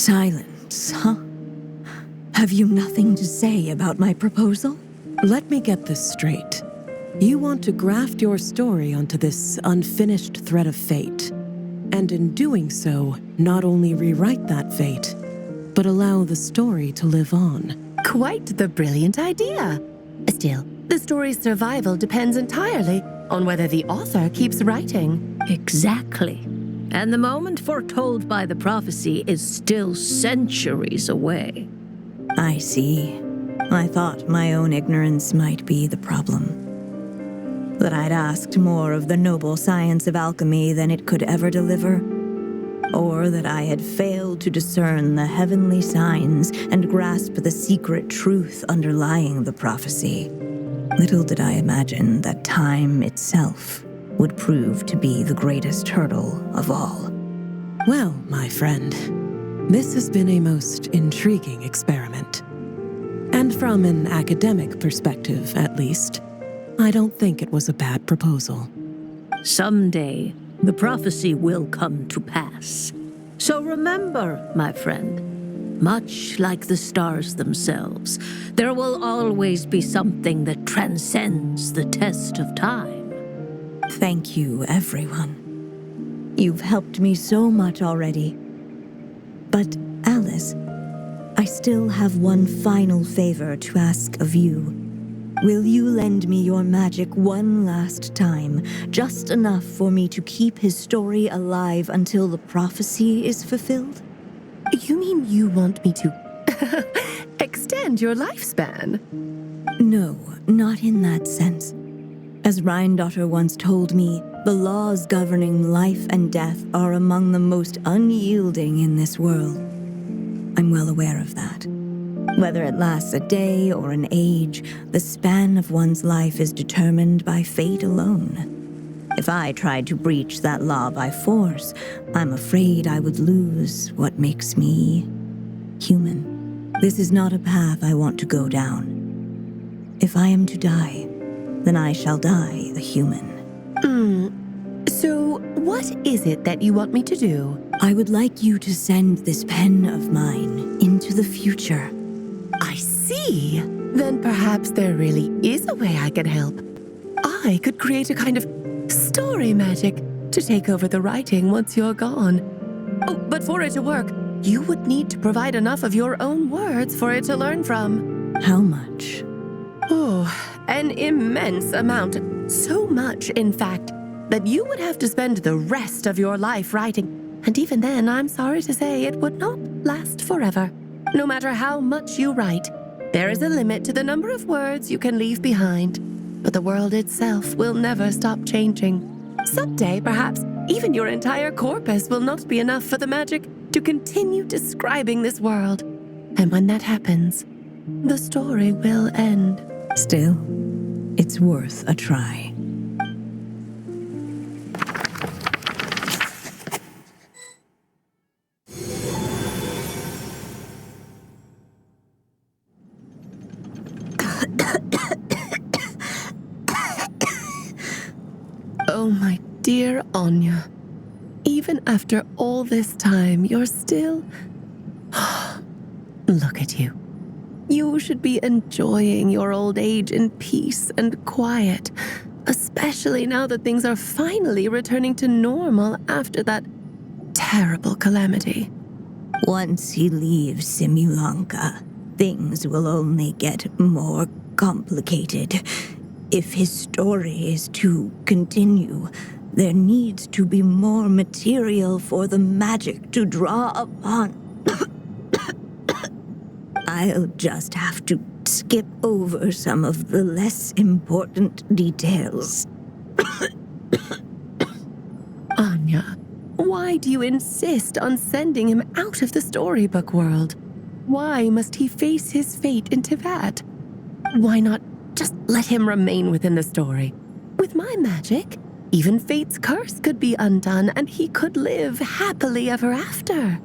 Silence, huh? Have you nothing to say about my proposal? Let me get this straight. You want to graft your story onto this unfinished thread of fate, and in doing so, not only rewrite that fate, but allow the story to live on. Quite the brilliant idea. Still, the story's survival depends entirely on whether the author keeps writing. Exactly. And the moment foretold by the prophecy is still centuries away. I see. I thought my own ignorance might be the problem. That I'd asked more of the noble science of alchemy than it could ever deliver. Or that I had failed to discern the heavenly signs and grasp the secret truth underlying the prophecy. Little did I imagine that time itself would prove to be the greatest hurdle of all. Well, my friend, this has been a most intriguing experiment. And from an academic perspective, at least, I don't think it was a bad proposal. Someday, the prophecy will come to pass. So remember, my friend, much like the stars themselves, there will always be something that transcends the test of time. Thank you, everyone. You've helped me so much already. But, Alice, I still have one final favor to ask of you. Will you lend me your magic one last time, just enough for me to keep his story alive until the prophecy is fulfilled? You mean you want me to extend your lifespan? No, not in that sense. As Rheindotter once told me, the laws governing life and death are among the most unyielding in this world. I'm well aware of that. Whether it lasts a day or an age, the span of one's life is determined by fate alone. If I tried to breach that law by force, I'm afraid I would lose what makes me human. This is not a path I want to go down. If I am to die, then I shall die a human. So, what is it that you want me to do? I would like you to send this pen of mine into the future. I see. Then perhaps there really is a way I can help. I could create a kind of story magic to take over the writing once you're gone. Oh, but for it to work, you would need to provide enough of your own words for it to learn from. How much? Oh, an immense amount. So much, in fact, that you would have to spend the rest of your life writing. And even then, I'm sorry to say, it would not last forever. No matter how much you write, there is a limit to the number of words you can leave behind. But the world itself will never stop changing. Someday, perhaps, even your entire corpus will not be enough for the magic to continue describing this world. And when that happens, the story will end. Still, it's worth a try. Oh, my dear Anya. Even after all this time, you're still... Look at you. You should be enjoying your old age in peace and quiet, especially now that things are finally returning to normal after that terrible calamity. Once he leaves Simulanka, things will only get more complicated. If his story is to continue, there needs to be more material for the magic to draw upon. I'll just have to skip over some of the less important details. Anya, why do you insist on sending him out of the storybook world? Why must he face his fate in Teyvat? Why not just let him remain within the story? With my magic, even fate's curse could be undone and he could live happily ever after.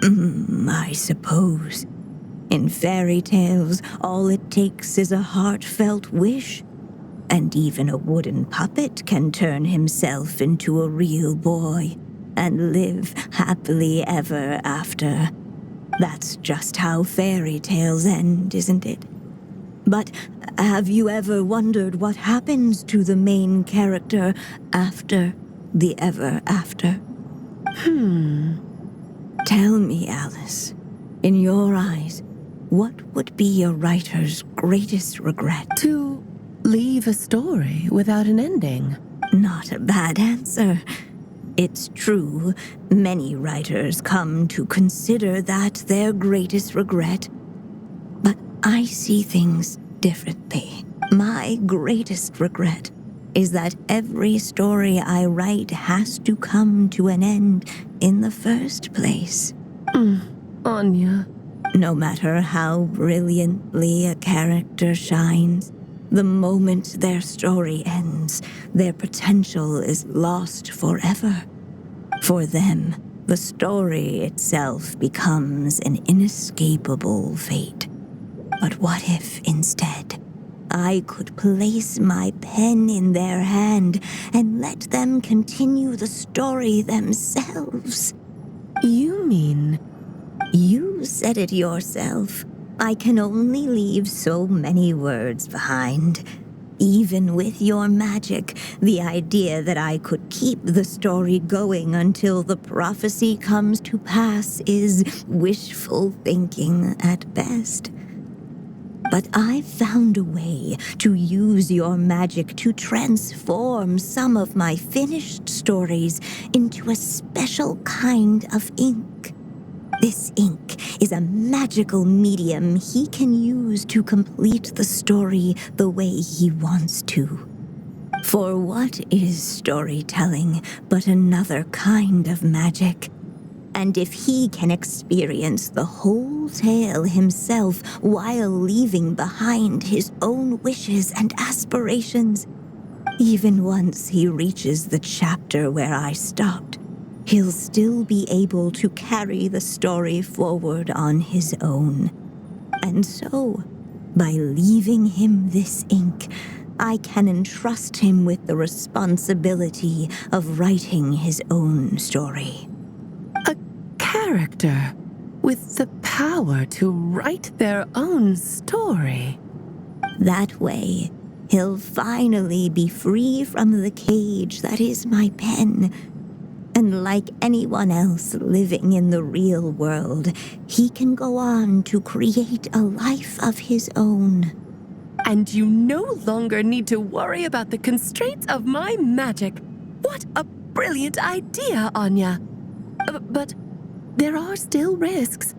I suppose. In fairy tales, all it takes is a heartfelt wish. And even a wooden puppet can turn himself into a real boy and live happily ever after. That's just how fairy tales end, isn't it? But have you ever wondered what happens to the main character after the ever after? Tell me, Alice, in your eyes, what would be a writer's greatest regret? To leave a story without an ending. Not a bad answer. It's true, many writers come to consider that their greatest regret. But I see things differently. My greatest regret is that every story I write has to come to an end in the first place. Anya. No matter how brilliantly a character shines, the moment their story ends, their potential is lost forever. For them, the story itself becomes an inescapable fate. But what if, instead, I could place my pen in their hand and let them continue the story themselves? You mean... You said it yourself. I can only leave so many words behind. Even with your magic, the idea that I could keep the story going until the prophecy comes to pass is wishful thinking at best. But I've found a way to use your magic to transform some of my finished stories into a special kind of ink. This ink is a magical medium he can use to complete the story the way he wants to. For what is storytelling but another kind of magic? And if he can experience the whole tale himself while leaving behind his own wishes and aspirations, even once he reaches the chapter where I stopped, he'll still be able to carry the story forward on his own. And so, by leaving him this ink, I can entrust him with the responsibility of writing his own story. A character with the power to write their own story. That way, he'll finally be free from the cage that is my pen. And like anyone else living in the real world, he can go on to create a life of his own. And you no longer need to worry about the constraints of my magic. What a brilliant idea, Anya. But there are still risks.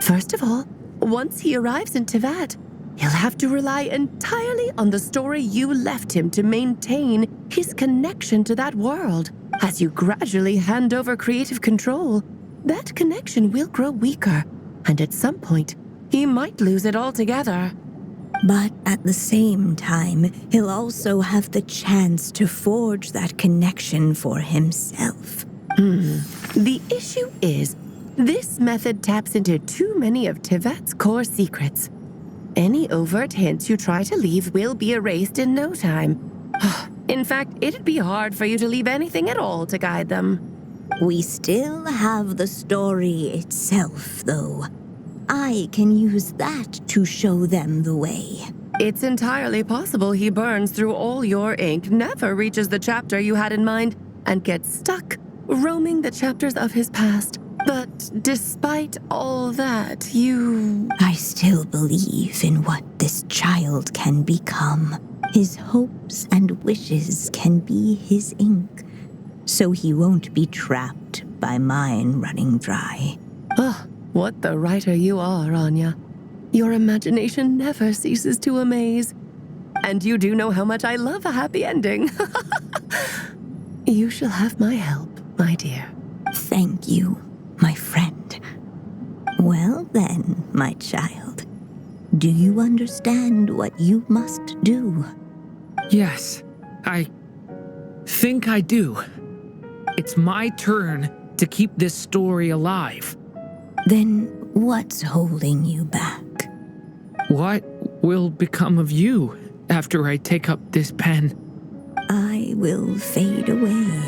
First of all, once he arrives in Teyvat, he'll have to rely entirely on the story you left him to maintain his connection to that world. As you gradually hand over creative control, that connection will grow weaker, and at some point, he might lose it altogether. But at the same time, he'll also have the chance to forge that connection for himself. The issue is, this method taps into too many of Teyvat's core secrets. Any overt hints you try to leave will be erased in no time. In fact, it'd be hard for you to leave anything at all to guide them. We still have the story itself, though. I can use that to show them the way. It's entirely possible he burns through all your ink, never reaches the chapter you had in mind, and gets stuck, roaming the chapters of his past. But despite all that, I still believe in what this child can become. His hopes and wishes can be his ink, so he won't be trapped by mine running dry. What the writer you are, Anya. Your imagination never ceases to amaze. And you do know how much I love a happy ending. You shall have my help, my dear. Thank you, my friend. Well then, my child, do you understand what you must do? Yes, I think I do. It's my turn to keep this story alive. Then what's holding you back? What will become of you after I take up this pen? I will fade away.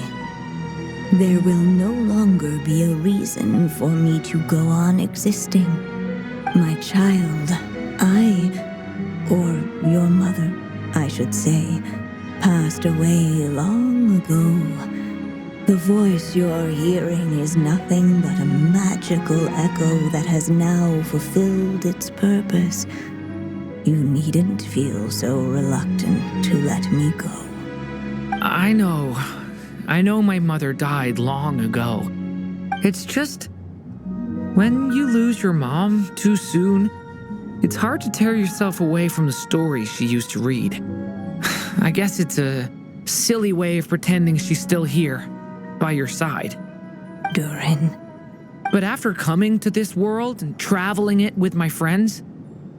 there will no longer be a reason for me to go on existing. My child, or your mother, I should say, passed away long ago. The voice you're hearing is nothing but a magical echo that has now fulfilled its purpose. You needn't feel so reluctant to let me go. I know my mother died long ago. It's just, when you lose your mom too soon, it's hard to tear yourself away from the stories she used to read. I guess it's a silly way of pretending she's still here, by your side. Durin. But after coming to this world and traveling it with my friends,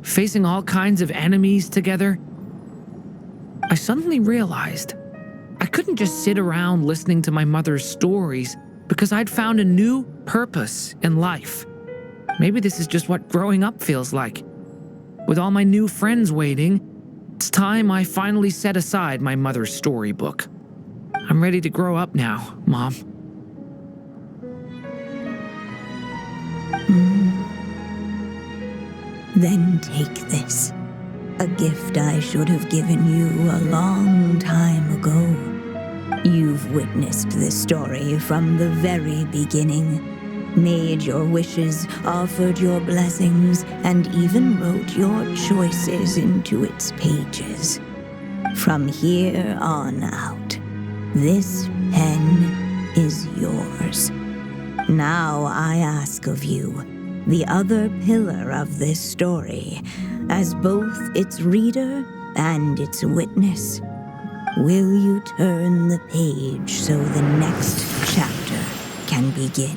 facing all kinds of enemies together, I suddenly realized I couldn't just sit around listening to my mother's stories because I'd found a new purpose in life. Maybe this is just what growing up feels like. With all my new friends waiting, it's time I finally set aside my mother's storybook. I'm ready to grow up now, Mom. Then take this. A gift I should have given you a long time ago. You've witnessed this story from the very beginning, made your wishes, offered your blessings, and even wrote your choices into its pages. From here on out, this pen is yours. Now I ask of you, the other pillar of this story, as both its reader and its witness, will you turn the page so the next chapter can begin?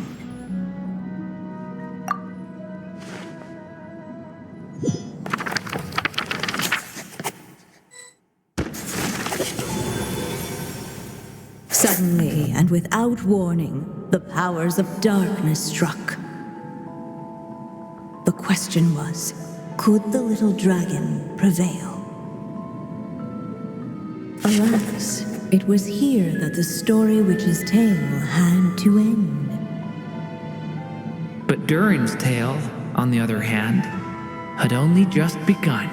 Suddenly and without warning, the powers of darkness struck. The question was, could the little dragon prevail? Alas, it was here that the story witch's tale had to end. But Durin's tale, on the other hand, had only just begun.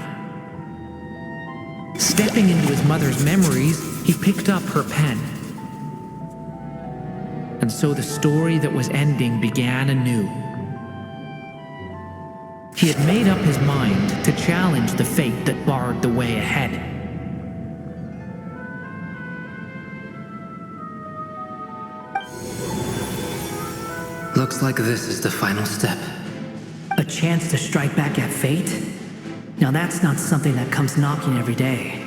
Stepping into his mother's memories, he picked up her pen. And so the story that was ending began anew. He had made up his mind to challenge the fate that barred the way ahead. Looks like this is the final step. A chance to strike back at fate? Now that's not something that comes knocking every day.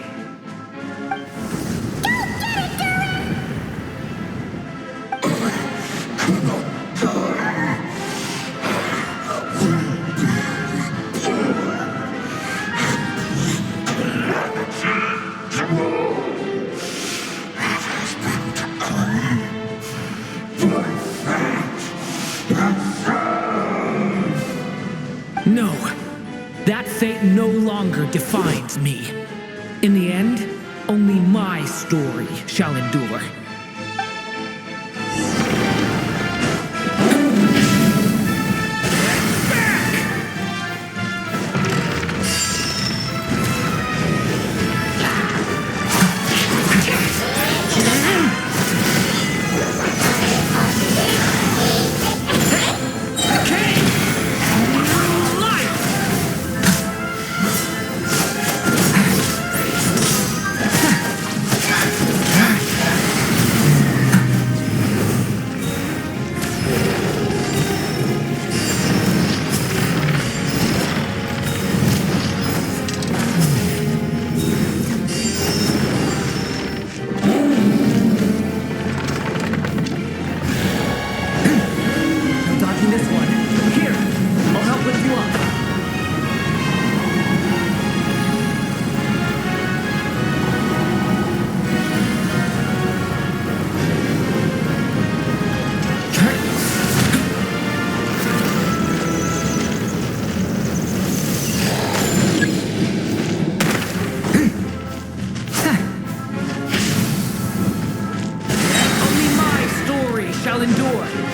No, that fate no longer defines me. In the end, only my story shall endure. door!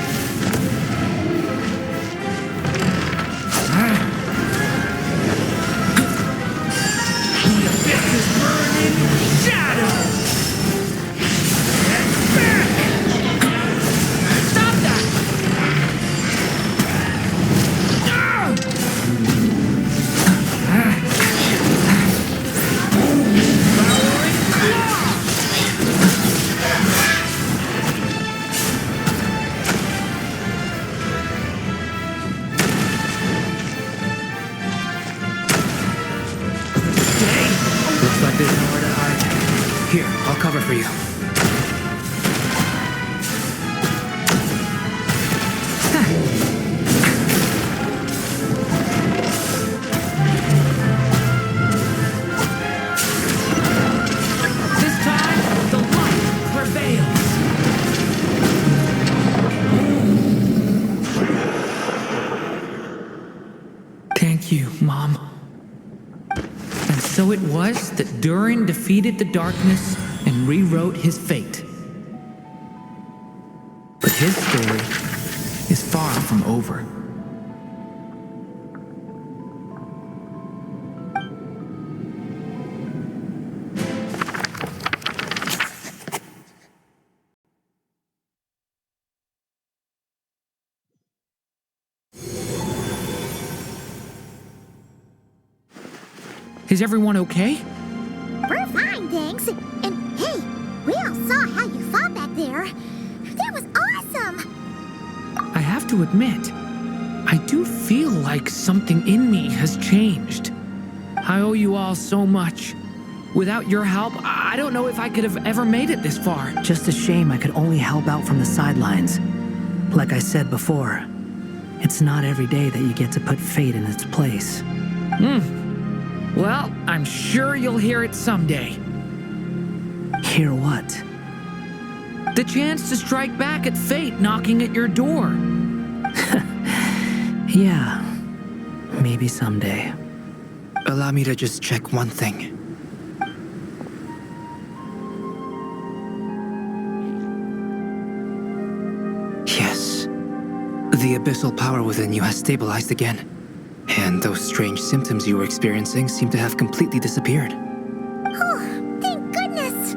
The abyss is burning shadow! Get back! Stop that! Devouring claw! Looks like there's nowhere to hide. Here, I'll cover for you. This time, the light prevails. Thank you, Mom. And so it was that Durin defeated the darkness and rewrote his fate. But his story is far from over. Is everyone okay? We're fine, thanks. And hey, we all saw how you fought back there. That was awesome! I have to admit, I do feel like something in me has changed. I owe you all so much. Without your help, I don't know if I could have ever made it this far. Just a shame I could only help out from the sidelines. Like I said before, it's not every day that you get to put fate in its place. Well, I'm sure you'll hear it someday. Hear what? The chance to strike back at fate knocking at your door. Yeah, maybe someday. Allow me to just check one thing. Yes. The abyssal power within you has stabilized again. And those strange symptoms you were experiencing seem to have completely disappeared. Oh, thank goodness!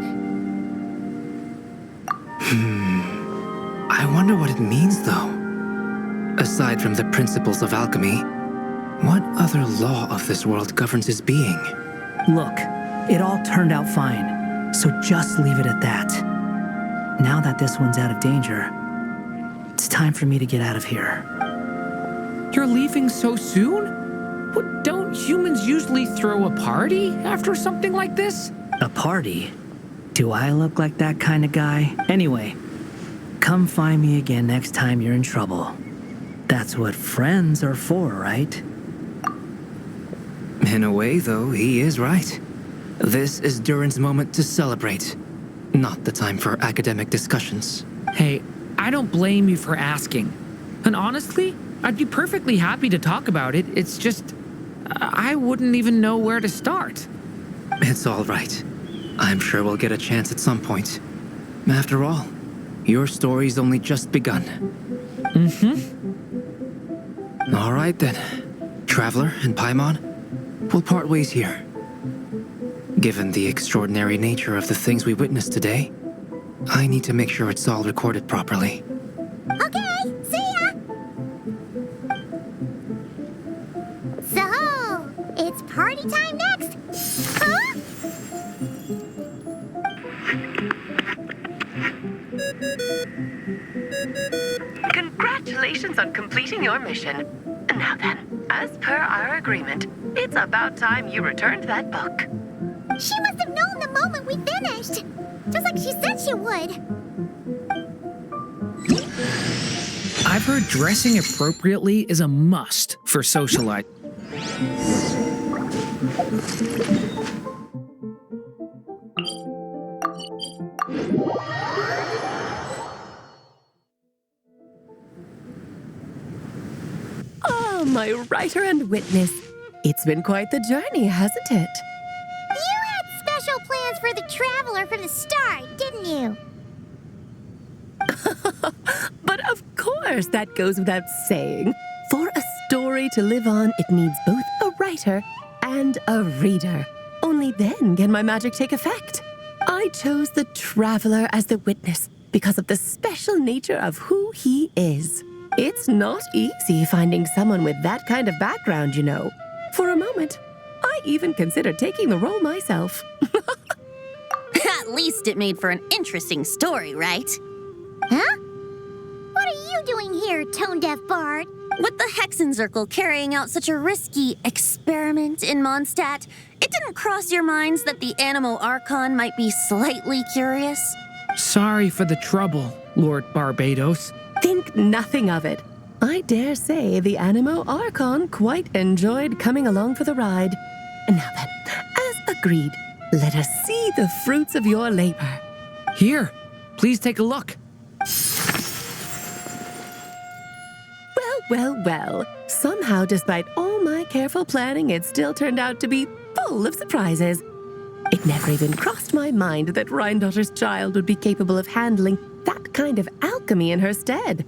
I wonder what it means, though. Aside from the principles of alchemy, what other law of this world governs his being? Look, it all turned out fine, so just leave it at that. Now that this one's out of danger, it's time for me to get out of here. You're leaving so soon? What, don't humans usually throw a party after something like this? A party? Do I look like that kind of guy? Anyway, come find me again next time you're in trouble. That's what friends are for, right? In a way, though, he is right. This is Durin's moment to celebrate, not the time for academic discussions. Hey, I don't blame you for asking. And honestly, I'd be perfectly happy to talk about it. It's just, I wouldn't even know where to start. It's all right. I'm sure we'll get a chance at some point. After all, your story's only just begun. All right then. Traveler and Paimon, we'll part ways here. Given the extraordinary nature of the things we witnessed today, I need to make sure it's all recorded properly. Okay, see ya! So, it's party time next? Huh? Congratulations on completing your mission. Now then, as per our agreement, it's about time you returned that book. She must have known the moment we finished. Just like she said she would. I've heard dressing appropriately is a must for socialite. Oh, my writer and witness. It's been quite the journey, hasn't it? You had special plans for the Traveler from the start, didn't you? But of course, that goes without saying. For a story to live on, it needs both a writer and a reader. Only then can my magic take effect. I chose the Traveler as the witness because of the special nature of who he is. It's not easy finding someone with that kind of background, you know. For a moment, I even considered taking the role myself. At least it made for an interesting story, right? Huh? What are you doing here, tone-deaf bard? With the Hexenzirkel carrying out such a risky experiment in Mondstadt, it didn't cross your minds that the Animo Archon might be slightly curious? Sorry for the trouble, Lord Barbados. Think nothing of it. I dare say the Animo Archon quite enjoyed coming along for the ride. Now then, as agreed, let us see the fruits of your labor. Here, please take a look. Well. Somehow, despite all my careful planning, it still turned out to be full of surprises. It never even crossed my mind that Rhindotter's child would be capable of handling that kind of alchemy in her stead.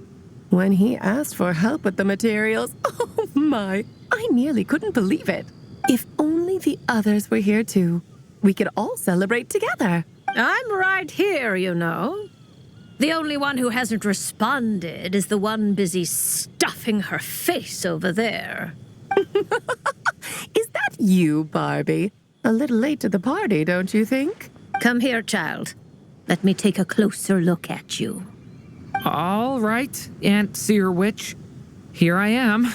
When he asked for help with the materials, oh my, I nearly couldn't believe it. If only the others were here too, we could all celebrate together. I'm right here, you know. The only one who hasn't responded is the one busy stuffing her face over there. Is that you, Barbie? A little late to the party, don't you think? Come here, child. Let me take a closer look at you. All right, Aunt Seer Witch. Here I am.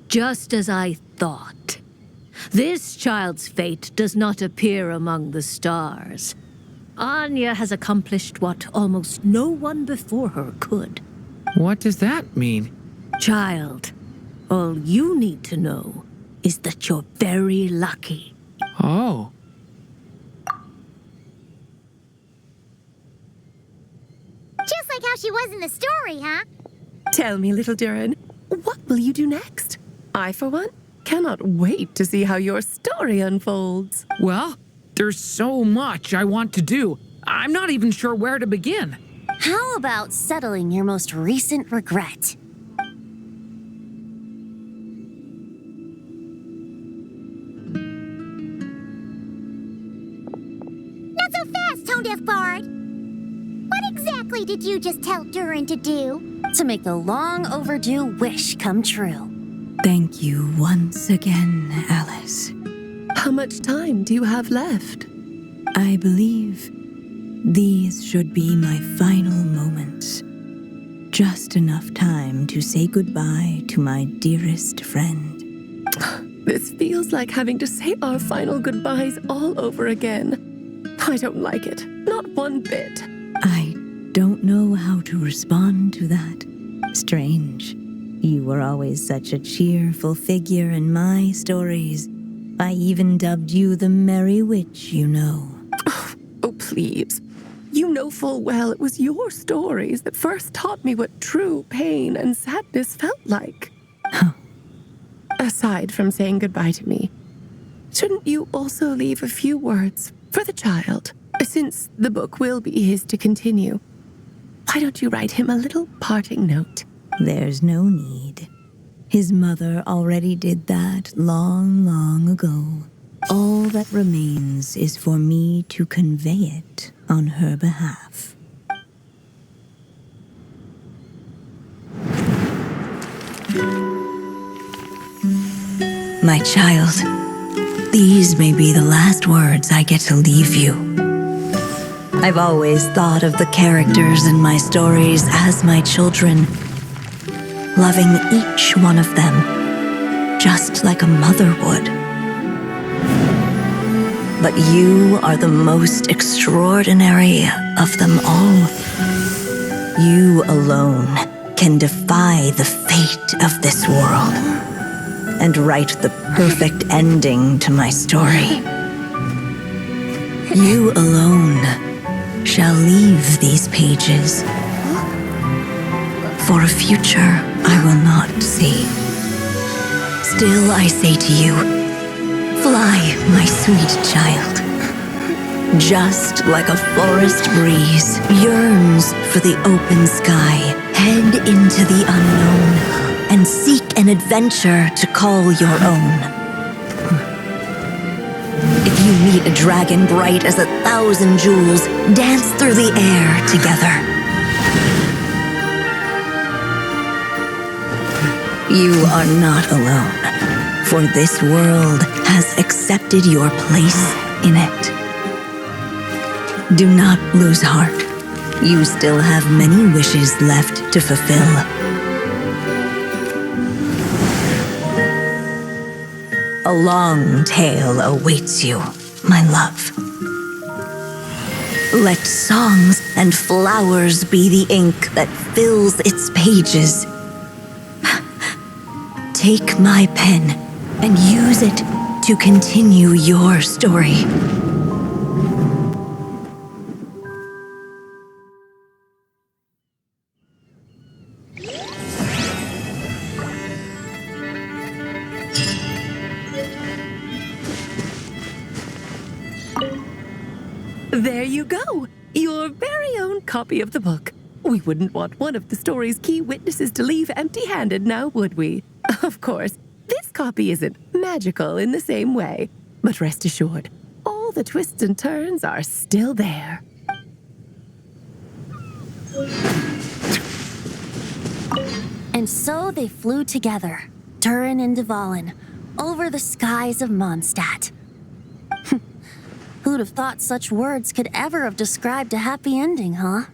Just as I thought. This child's fate does not appear among the stars. Anya has accomplished what almost no one before her could. What does that mean? Child, all you need to know is that you're very lucky. Oh. Just like how she was in the story, huh? Tell me, little Durin, what will you do next? I, for one, cannot wait to see how your story unfolds. Well, there's so much I want to do. I'm not even sure where to begin. How about settling your most recent regret? Not so fast, tone-deaf bard. What exactly did you just tell Durin to do? To make a long overdue wish come true. Thank you once again, Alice. How much time do you have left? I believe these should be my final moments. Just enough time to say goodbye to my dearest friend. This feels like having to say our final goodbyes all over again. I don't like it. Not one bit. I don't know how to respond to that. Strange. You were always such a cheerful figure in my stories. I even dubbed you the Merry Witch, you know. Oh, please. You know full well it was your stories that first taught me what true pain and sadness felt like. Aside from saying goodbye to me, shouldn't you also leave a few words for the child? Since the book will be his to continue, why don't you write him a little parting note? There's no need. His mother already did that long, long ago. All that remains is for me to convey it on her behalf. My child, these may be the last words I get to leave you. I've always thought of the characters in my stories as my children, loving each one of them, just like a mother would. But you are the most extraordinary of them all. You alone can defy the fate of this world and write the perfect ending to my story. You alone shall leave these pages for a future I will not see. Still I say to you, fly, my sweet child. just like a forest breeze, yearns for the open sky. Head into the unknown and seek an adventure to call your own. If you meet a dragon bright as 1,000 jewels, dance through the air together. You are not alone, for this world has accepted your place in it. Do not lose heart. You still have many wishes left to fulfill. A long tale awaits you, my love. Let songs and flowers be the ink that fills its pages. Take my pen and use it to continue your story. There you go! Your very own copy of the book. We wouldn't want one of the story's key witnesses to leave empty-handed now, would we? Of course, this copy isn't magical in the same way, but rest assured, all the twists and turns are still there. And so they flew together, Turin and Dvalin, over the skies of Mondstadt. Who'd have thought such words could ever have described a happy ending, huh?